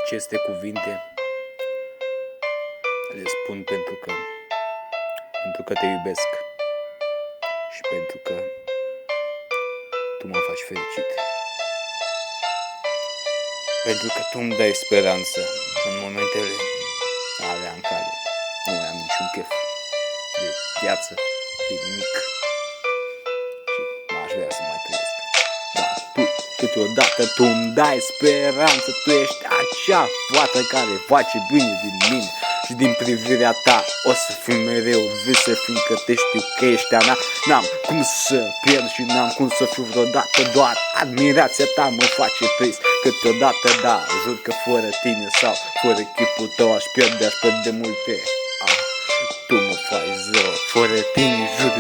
Aceste cuvinte le spun pentru că te iubesc și pentru că tu mă faci fericit. Pentru că tu îmi dai speranță în momentele alea în care nu mai am niciun chef de viață, de nimic și n-aș vrea să mai trăiesc. Dar tu, câteodată tu îmi dai speranță, tu ești acea fată care face bine din mine. Și din privirea ta o să fiu mereu visă, fiindcă te știu că ești a mea. N-am cum să pierd și n-am cum să fiu vreodată, doar admirația ta mă face trist. Câteodată da, jur că fără tine sau fără chipul tău aș pierde multe. Tu mă faci zău, fără tine jur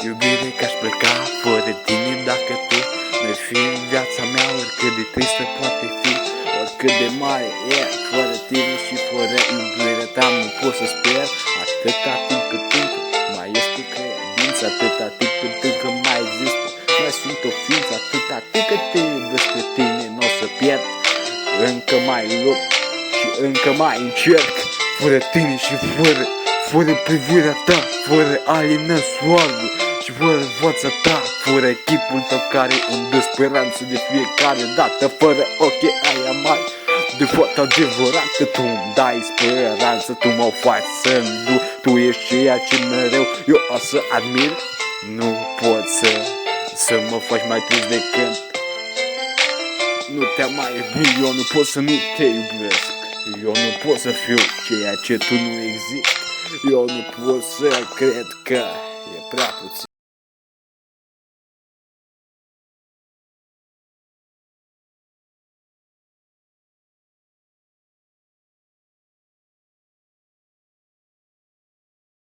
iubire că aș pleca fără tine. Dacă tu n-ai fi în viața mea, oricât de tristă poate fi, oricât de mare e, fără tine și fără iubirea ta nu pot să sper. Atâta timp cât încă mai este credință, atâta timp cât încă mai există, mai sunt o ființă, atâta timp cât te iubesc pe tine n-o să pierd. Încă mai lupt și încă mai încerc, fără tine și fără privirea ta, fără alina soarele și fără fața ta, fără chipul tău care îmi dă speranță de fiecare dată, fără ochii aia mari de fată adevărată. Tu îmi dai speranță, tu mă faci să-mi du, tu ești ceea ce mereu eu o să admir. Nu pot să mă faci mai trist de când nu te-am mai iubit. Eu nu pot să nu te iubesc, eu nu pot să fiu ceea ce tu nu existi, eu nu pot să cred că e prea puțin.